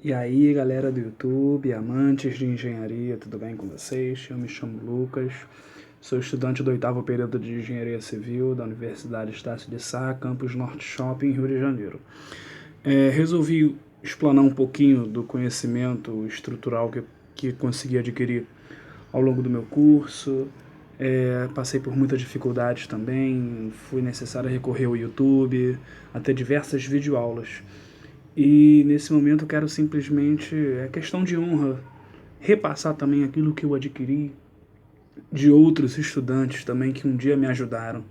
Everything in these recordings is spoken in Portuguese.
E aí, galera do YouTube, amantes de engenharia, tudo bem com vocês? Eu me chamo Lucas, sou estudante do 8º período de Engenharia Civil da Universidade Estácio de Sá, campus Norte Shopping, Rio de Janeiro. Resolvi explanar um pouquinho do conhecimento estrutural que consegui adquirir ao longo do meu curso. Passei por muitas dificuldades também, foi necessário recorrer ao YouTube, até diversas videoaulas. E nesse momento eu quero simplesmente, é questão de honra, repassar também aquilo que eu adquiri de outros estudantes também que um dia me ajudaram.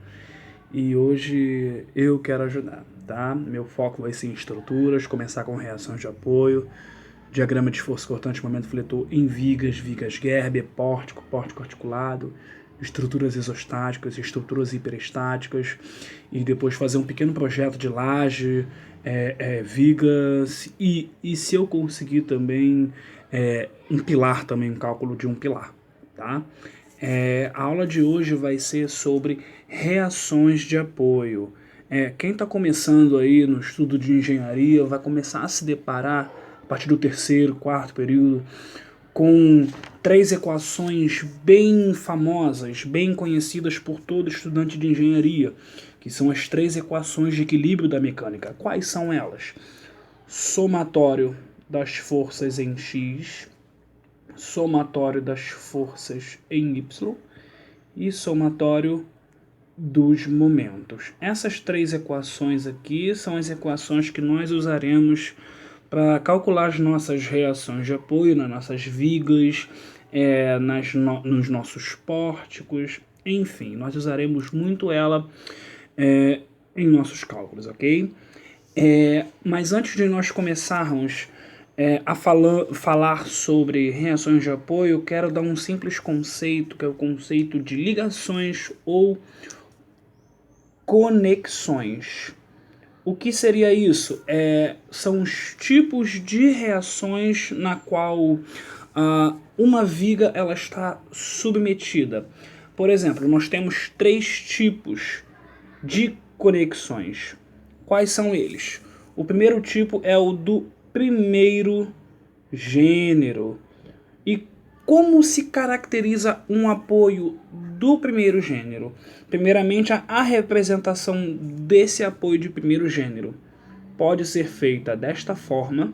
E hoje eu quero ajudar, tá? Meu foco vai ser em estruturas, começar com reações de apoio, diagrama de esforço cortante, momento fletor em vigas, vigas Gerber, pórtico, pórtico articulado, estruturas isostáticas, estruturas hiperestáticas, e depois fazer um pequeno projeto de laje, vigas, e se eu conseguir também um pilar também, um cálculo de um pilar, tá? A aula de hoje vai ser sobre reações de apoio. Quem está começando aí no estudo de engenharia vai começar a se deparar, a partir do terceiro, quarto período, com três equações bem famosas, bem conhecidas por todo estudante de engenharia, que são as três equações de equilíbrio da mecânica. Quais são elas? Somatório das forças em X, somatório das forças em Y e somatório dos momentos. Essas três equações aqui são as equações que nós usaremos para calcular as nossas reações de apoio nas nossas vigas, nos nossos pórticos, enfim, nós usaremos muito ela em nossos cálculos, ok? Mas antes de nós começarmos falar sobre reações de apoio, eu quero dar um simples conceito, que é o conceito de ligações ou conexões. O que seria isso? São os tipos de reações na qual uma viga ela está submetida. Por exemplo, nós temos três tipos de conexões. Quais são eles? O primeiro tipo é o do primeiro gênero. E como se caracteriza um apoio do primeiro gênero? Primeiramente, a representação desse apoio de primeiro gênero pode ser feita desta forma,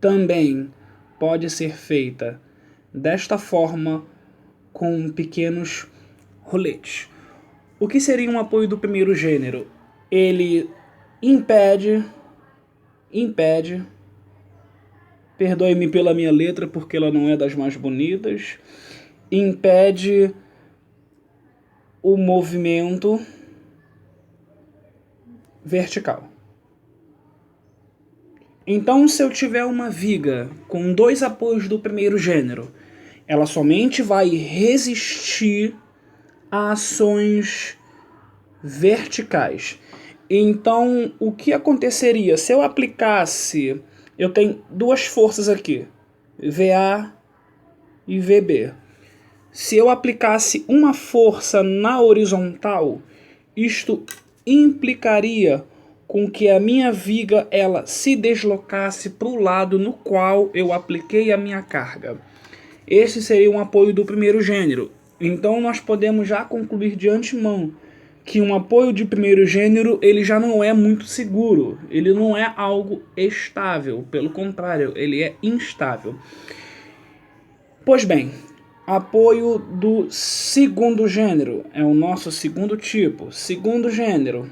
também pode ser feita desta forma com pequenos roletes. O que seria um apoio do primeiro gênero? Ele impede, perdoe-me pela minha letra porque ela não é das mais bonitas, impede o movimento vertical. Então, se eu tiver uma viga com dois apoios do primeiro gênero, ela somente vai resistir a ações verticais. Então, o que aconteceria se eu aplicasse... Eu tenho duas forças aqui, VA e VB. Se eu aplicasse uma força na horizontal, isto implicaria com que a minha viga ela se deslocasse para o lado no qual eu apliquei a minha carga. Esse seria um apoio do primeiro gênero. Então nós podemos já concluir de antemão que um apoio de primeiro gênero ele já não é muito seguro, ele não é algo estável, pelo contrário, ele é instável. Pois bem, apoio do segundo gênero é o nosso segundo tipo. Segundo gênero,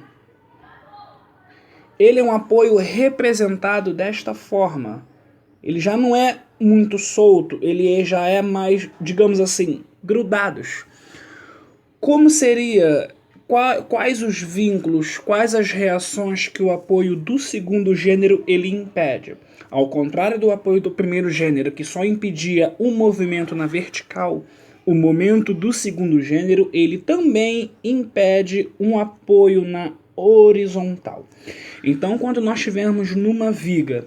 ele é um apoio representado desta forma. Ele já não é muito solto, ele já é mais, digamos assim, grudados. Como seria, quais os vínculos, quais as reações que o apoio do segundo gênero ele impede? Ao contrário do apoio do primeiro gênero, que só impedia um movimento na vertical, o momento do segundo gênero ele também impede um apoio na horizontal. Então, quando nós tivermos numa viga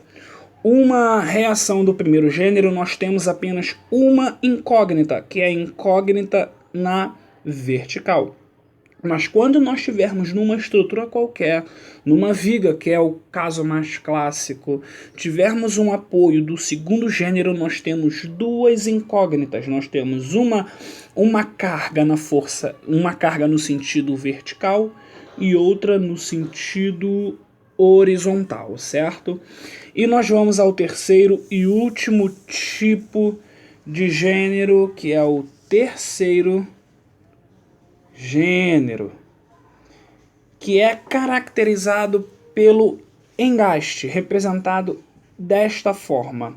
uma reação do primeiro gênero, nós temos apenas uma incógnita, que é a incógnita na vertical. Mas quando nós estivermos numa estrutura qualquer, numa viga, que é o caso mais clássico, tivermos um apoio do segundo gênero, nós temos duas incógnitas. Nós temos uma carga na força, uma carga no sentido vertical e outra no sentido horizontal, certo? E nós vamos ao terceiro e último tipo de gênero, que é o terceiro gênero, que é caracterizado pelo engaste, representado desta forma.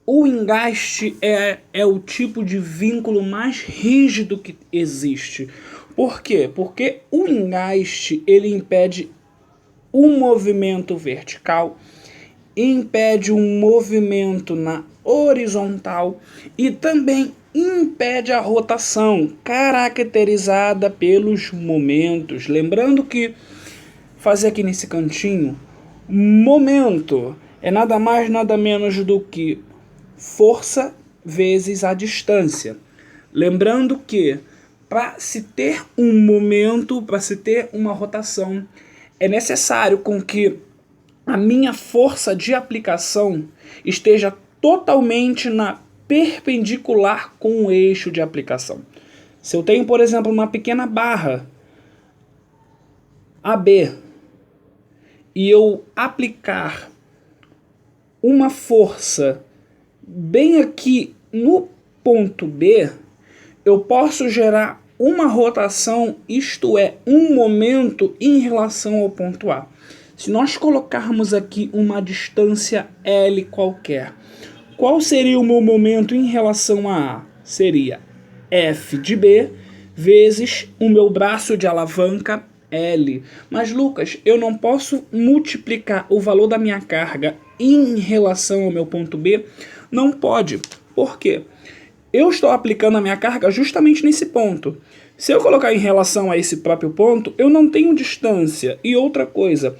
O engaste é o tipo de vínculo mais rígido que existe. Por quê? Porque o engaste ele impede um movimento vertical, impede um movimento na horizontal e também impede a rotação, caracterizada pelos momentos. Lembrando que, fazer aqui nesse cantinho, momento é nada mais nada menos do que força vezes a distância. Lembrando que, para se ter um momento, para se ter uma rotação, é necessário com que a minha força de aplicação esteja totalmente na perpendicular com o eixo de aplicação. Se eu tenho, por exemplo, uma pequena barra AB e eu aplicar uma força bem aqui no ponto B, eu posso gerar uma rotação, isto é, um momento em relação ao ponto A. Se nós colocarmos aqui uma distância L qualquer, qual seria o meu momento em relação a A? Seria F de B vezes o meu braço de alavanca L. Mas, Lucas, eu não posso multiplicar o valor da minha carga em relação ao meu ponto B? Não pode. Por quê? Eu estou aplicando a minha carga justamente nesse ponto. Se eu colocar em relação a esse próprio ponto, eu não tenho distância. E outra coisa,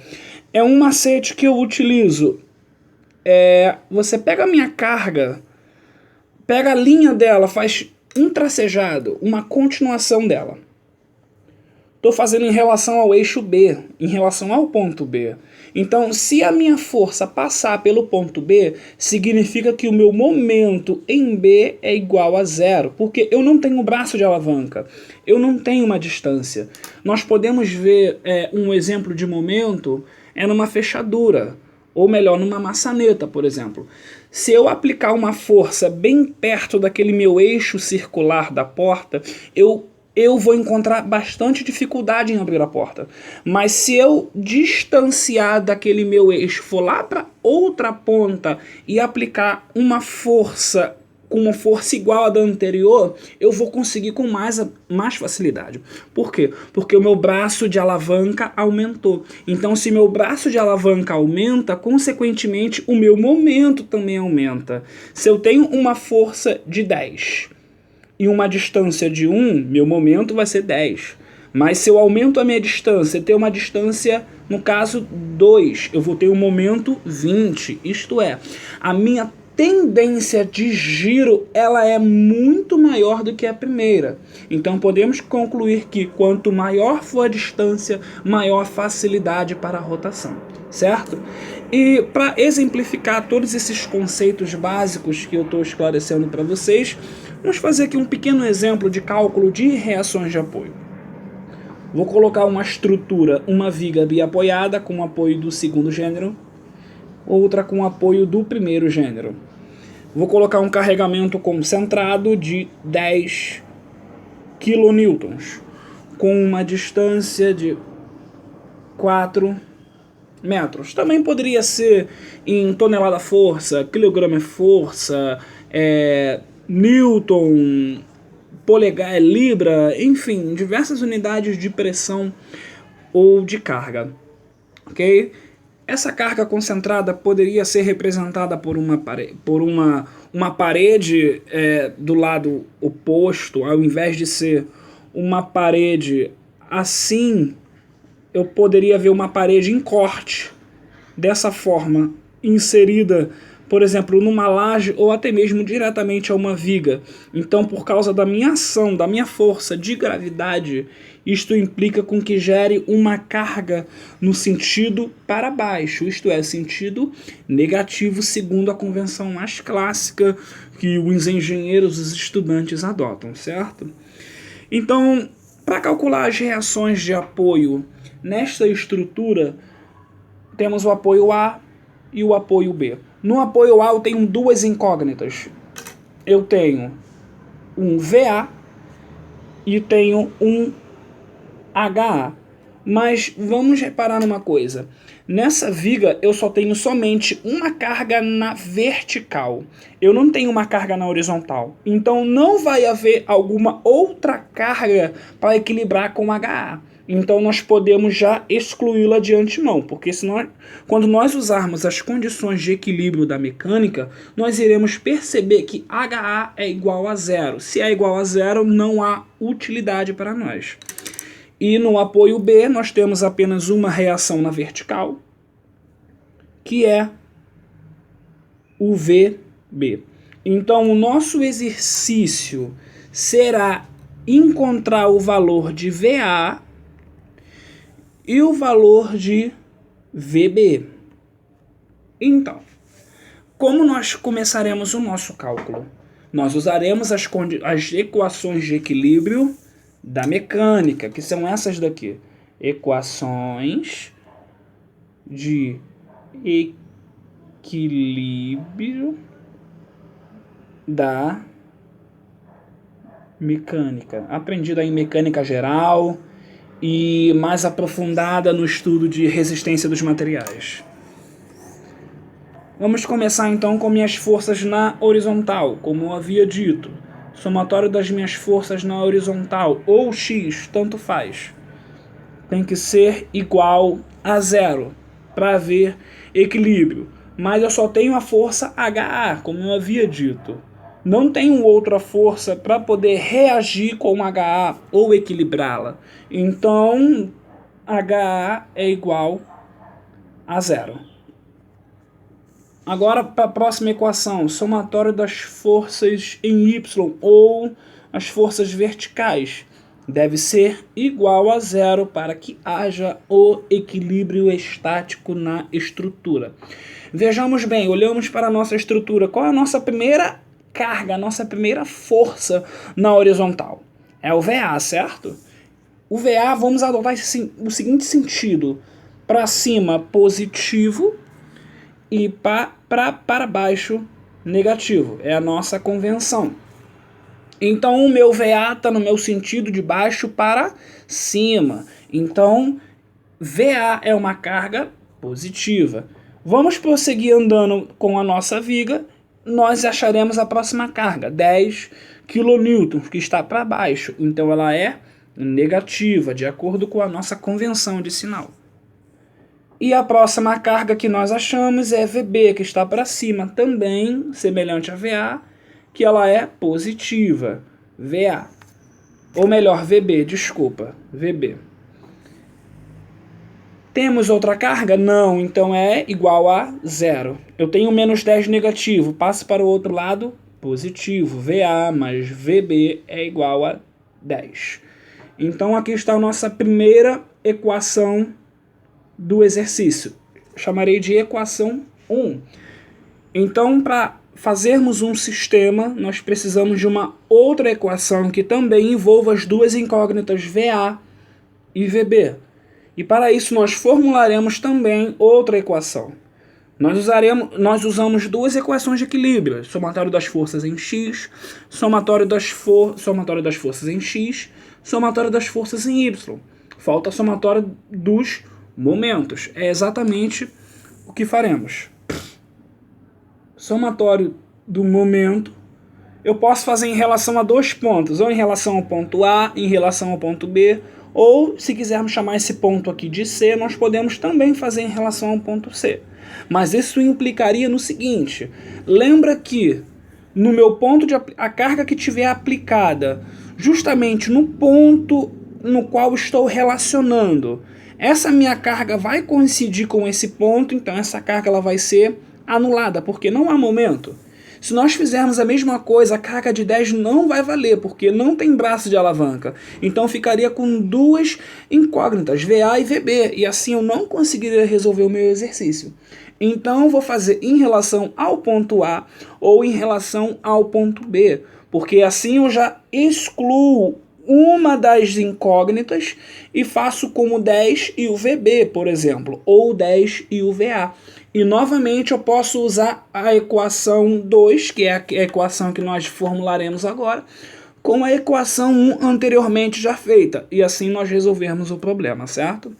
é um macete que eu utilizo. Você pega a minha carga, pega a linha dela, faz um tracejado, uma continuação dela. Estou fazendo em relação ao eixo B, em relação ao ponto B. Então, se a minha força passar pelo ponto B, significa que o meu momento em B é igual a zero, porque eu não tenho braço de alavanca, eu não tenho uma distância. Nós podemos ver um exemplo de momento numa fechadura, ou melhor, numa maçaneta, por exemplo. Se eu aplicar uma força bem perto daquele meu eixo circular da porta, eu vou encontrar bastante dificuldade em abrir a porta. Mas se eu distanciar daquele meu eixo, for lá para outra ponta e aplicar uma força com uma força igual à da anterior, eu vou conseguir com mais facilidade. Por quê? Porque o meu braço de alavanca aumentou. Então, se meu braço de alavanca aumenta, consequentemente, o meu momento também aumenta. Se eu tenho uma força de 10 e uma distância de 1, meu momento vai ser 10. Mas se eu aumento a minha distância, ter uma distância, no caso 2, eu vou ter um momento 20. Isto é, a minha tendência de giro ela é muito maior do que a primeira. Então podemos concluir que quanto maior for a distância, maior a facilidade para a rotação, certo? E para exemplificar todos esses conceitos básicos que eu estou esclarecendo para vocês, vamos fazer aqui um pequeno exemplo de cálculo de reações de apoio. Vou colocar uma estrutura, uma viga biapoiada com apoio do segundo gênero, outra com apoio do primeiro gênero. Vou colocar um carregamento concentrado de 10 kN, com uma distância de 4 metros. Também poderia ser em tonelada-força, quilograma-força, newton, polegar, libra, enfim, diversas unidades de pressão ou de carga, ok? Essa carga concentrada poderia ser representada por uma parede do lado oposto, ao invés de ser uma parede assim, eu poderia ver uma parede em corte, dessa forma, inserida por exemplo, numa laje ou até mesmo diretamente a uma viga. Então, por causa da minha ação, da minha força de gravidade, isto implica com que gere uma carga no sentido para baixo, isto é, sentido negativo, segundo a convenção mais clássica que os engenheiros e os estudantes adotam, certo? Então, para calcular as reações de apoio nesta estrutura, temos o apoio A e o apoio B. No apoio A eu tenho duas incógnitas. Eu tenho um VA e tenho um HA. Mas vamos reparar numa coisa. Nessa viga eu só tenho somente uma carga na vertical. Eu não tenho uma carga na horizontal. Então não vai haver alguma outra carga para equilibrar com HA. Então nós podemos já excluí-la de antemão, porque senão, quando nós usarmos as condições de equilíbrio da mecânica, nós iremos perceber que HA é igual a zero. Se é igual a zero, não há utilidade para nós. E no apoio B, nós temos apenas uma reação na vertical, que é o VB. Então, o nosso exercício será encontrar o valor de VA e o valor de VB. Então, como nós começaremos o nosso cálculo? Nós usaremos as equações de equilíbrio da mecânica, que são essas daqui. Equações de equilíbrio da mecânica. Aprendida em mecânica geral e mais aprofundada no estudo de resistência dos materiais. Vamos começar então com minhas forças na horizontal, como eu havia dito. Somatório das minhas forças na horizontal, ou x, tanto faz, tem que ser igual a zero para haver equilíbrio. Mas eu só tenho a força HA, como eu havia dito. Não tenho outra força para poder reagir com HA ou equilibrá-la. Então, HA é igual a zero. Agora, para a próxima equação, somatório das forças em Y, ou as forças verticais, deve ser igual a zero para que haja o equilíbrio estático na estrutura. Vejamos bem, olhamos para a nossa estrutura. Qual é a nossa primeira carga, a nossa primeira força na horizontal? É o VA, certo? O VA, vamos adotar o seguinte sentido. Para cima, positivo, e para baixo, negativo. É a nossa convenção. Então, o meu VA está no meu sentido de baixo para cima. Então, VA é uma carga positiva. Vamos prosseguir andando com a nossa viga. Nós acharemos a próxima carga, 10 kN, que está para baixo. Então, ela é negativa, de acordo com a nossa convenção de sinal. E a próxima carga que nós achamos é VB, que está para cima, também semelhante a VA, que ela é positiva, VA. Ou melhor, VB, desculpa, VB. Temos outra carga? Não, então é igual a zero. Eu tenho menos 10 negativo, passo para o outro lado, positivo, VA, mas VB é igual a 10. Então aqui está a nossa primeira equação do exercício. Chamarei de equação 1. Então, para fazermos um sistema, nós precisamos de uma outra equação que também envolva as duas incógnitas VA e VB. E para isso nós formularemos também outra equação. Nós usamos duas equações de equilíbrio, somatório das forças em x, somatório das forças em x, somatório das forças em y. Falta somatório dos momentos. É exatamente o que faremos. Somatório do momento eu posso fazer em relação a dois pontos, ou em relação ao ponto A, em relação ao ponto B, ou se quisermos chamar esse ponto aqui de C, nós podemos também fazer em relação ao ponto C. Mas isso implicaria no seguinte: lembra que no meu ponto a carga que tiver aplicada justamente no ponto no qual estou relacionando, essa minha carga vai coincidir com esse ponto, então essa carga ela vai ser anulada, porque não há momento. Se nós fizermos a mesma coisa, a carga de 10 não vai valer, porque não tem braço de alavanca. Então ficaria com duas incógnitas, VA e VB, e assim eu não conseguiria resolver o meu exercício. Então vou fazer em relação ao ponto A ou em relação ao ponto B, porque assim eu já excluo uma das incógnitas e faço como 10 e o VB, por exemplo, ou 10 e o VA. E novamente eu posso usar a equação 2, que é a equação que nós formularemos agora, com a equação 1 anteriormente já feita, e assim nós resolvermos o problema, certo?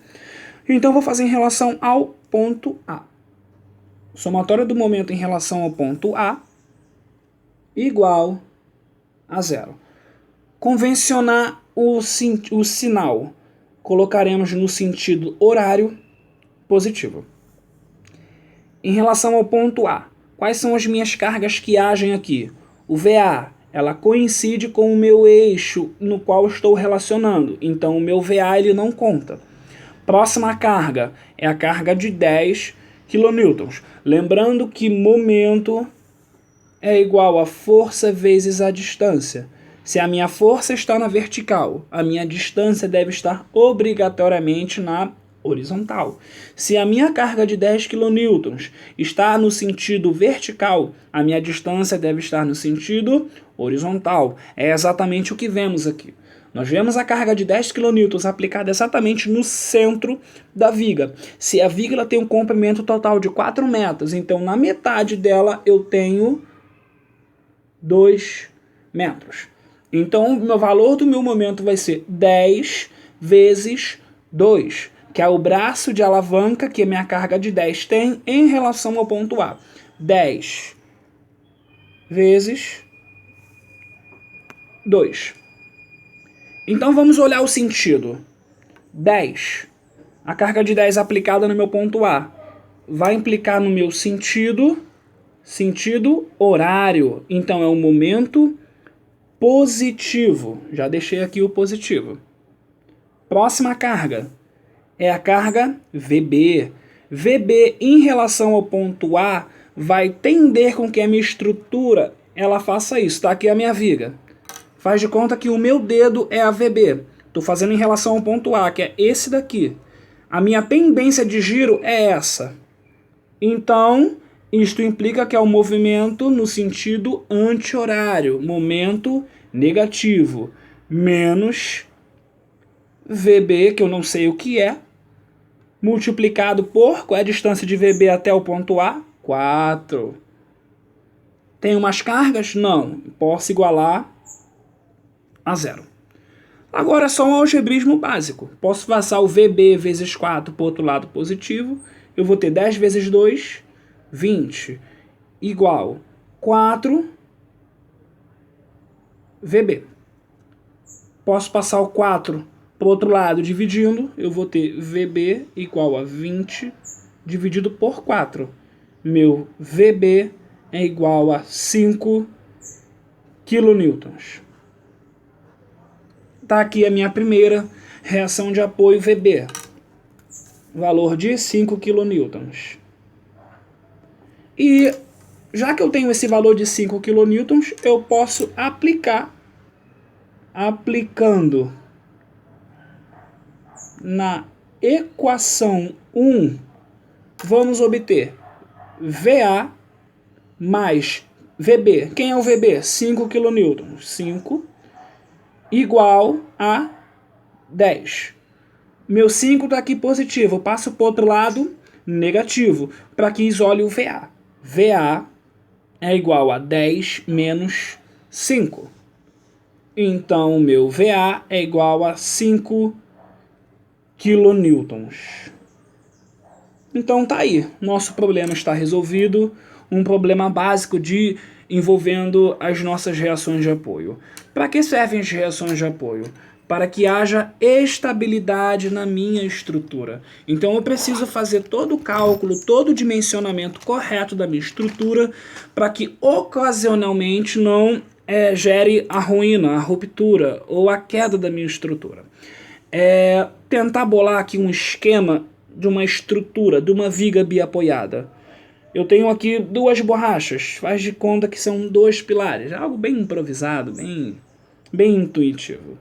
Então vou fazer em relação ao ponto A. Somatória do momento em relação ao ponto A igual a zero. Convencionar o sinal. Colocaremos no sentido horário positivo. Em relação ao ponto A, quais são as minhas cargas que agem aqui? O VA, ela coincide com o meu eixo no qual estou relacionando, então o meu VA ele não conta. Próxima carga é a carga de 10 kN. Lembrando que momento é igual a força vezes a distância. Se a minha força está na vertical, a minha distância deve estar obrigatoriamente na horizontal. Se a minha carga de 10 kN está no sentido vertical, a minha distância deve estar no sentido horizontal. É exatamente o que vemos aqui. Nós vemos a carga de 10 kN aplicada exatamente no centro da viga. Se a viga ela tem um comprimento total de 4 metros, então na metade dela eu tenho 2 metros. Então, o valor do meu momento vai ser 10 vezes 2, que é o braço de alavanca que a minha carga de 10 tem em relação ao ponto A. 10 vezes 2. Então, vamos olhar o sentido. 10. A carga de 10 aplicada no meu ponto A vai implicar no meu sentido horário. Então, é um momento positivo. Já deixei aqui o positivo. Próxima carga é a carga VB. VB em relação ao ponto A vai tender com que a minha estrutura ela faça isso. Está aqui a minha viga. Faz de conta que o meu dedo é a VB. Estou fazendo em relação ao ponto A, que é esse daqui. A minha pendência de giro é essa. Então, isto implica que é um movimento no sentido anti-horário, momento negativo, menos VB, que eu não sei o que é, multiplicado por, qual é a distância de VB até o ponto A? 4. Tem umas cargas? Não. Posso igualar a zero. Agora é só um algebrismo básico. Posso passar o VB vezes 4 para o outro lado positivo. Eu vou ter 10 vezes 2, 20, igual 4 VB. Posso passar o 4 para o outro lado dividindo. Eu vou ter VB igual a 20 dividido por 4. Meu VB é igual a 5 kN. Está aqui a minha primeira reação de apoio VB. Valor de 5 kN. E já que eu tenho esse valor de 5 kN, eu posso aplicando na equação 1, vamos obter VA mais VB. Quem é o VB? 5 kN. 5 igual a 10. Meu 5 está aqui positivo. Eu passo para o outro lado negativo, para que isole o VA. VA é igual a 10 menos 5. Então, o meu VA é igual a 5 kN. Então, tá aí. Nosso problema está resolvido. Um problema básico envolvendo as nossas reações de apoio. Para que servem as reações de apoio? Para que haja estabilidade na minha estrutura. Então eu preciso fazer todo o cálculo, todo o dimensionamento correto da minha estrutura para que ocasionalmente não gere a ruína, a ruptura ou a queda da minha estrutura. Tentar bolar aqui um esquema de uma estrutura, de uma viga biapoiada. Eu tenho aqui duas borrachas, faz de conta que são dois pilares, algo bem improvisado, bem intuitivo.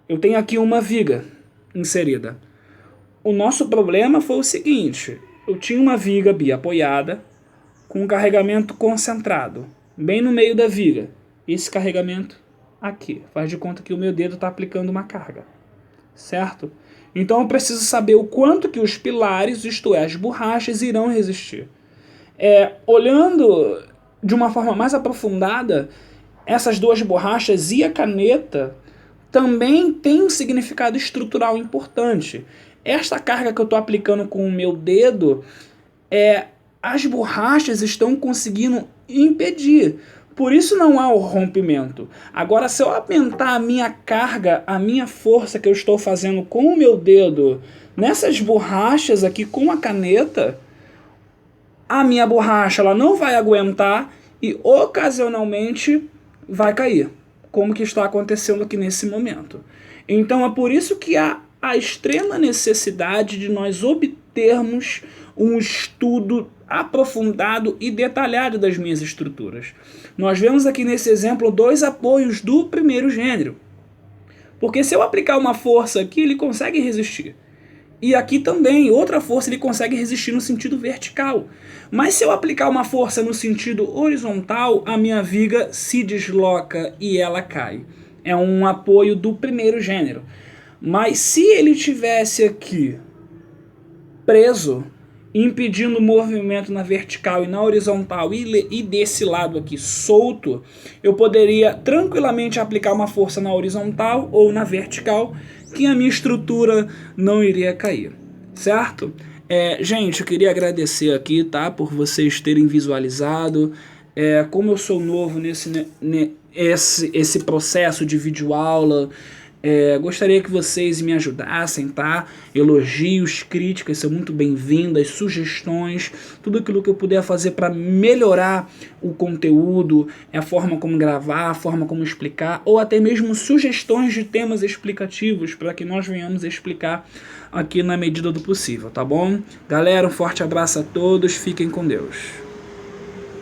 Eu tenho aqui uma viga inserida. O nosso problema foi o seguinte, eu tinha uma viga biapoiada com um carregamento concentrado, bem no meio da viga. Esse carregamento aqui, faz de conta que o meu dedo está aplicando uma carga, certo? Então eu preciso saber o quanto que os pilares, isto é, as borrachas, irão resistir. Olhando de uma forma mais aprofundada, essas duas borrachas e a caneta também tem um significado estrutural importante. Esta carga que eu estou aplicando com o meu dedo, as borrachas estão conseguindo impedir. Por isso não há o rompimento. Agora, se eu aumentar a minha carga, a minha força que eu estou fazendo com o meu dedo nessas borrachas aqui com a caneta, a minha borracha ela não vai aguentar e ocasionalmente vai cair, como que está acontecendo aqui nesse momento. Então é por isso que há a extrema necessidade de nós obtermos um estudo aprofundado e detalhado das minhas estruturas. Nós vemos aqui nesse exemplo dois apoios do primeiro gênero. Porque se eu aplicar uma força aqui, ele consegue resistir. E aqui também, outra força ele consegue resistir no sentido vertical. Mas se eu aplicar uma força no sentido horizontal, a minha viga se desloca e ela cai. É um apoio do primeiro gênero. Mas se ele tivesse aqui preso, impedindo o movimento na vertical e na horizontal e desse lado aqui solto, eu poderia tranquilamente aplicar uma força na horizontal ou na vertical, que a minha estrutura não iria cair, certo? Gente, eu queria agradecer aqui, tá, por vocês terem visualizado. Como eu sou novo esse processo de videoaula, gostaria que vocês me ajudassem, tá? Elogios, críticas são muito bem-vindas, sugestões, tudo aquilo que eu puder fazer para melhorar o conteúdo, a forma como gravar, a forma como explicar, ou até mesmo sugestões de temas explicativos para que nós venhamos explicar aqui na medida do possível, tá bom? Galera, um forte abraço a todos, fiquem com Deus.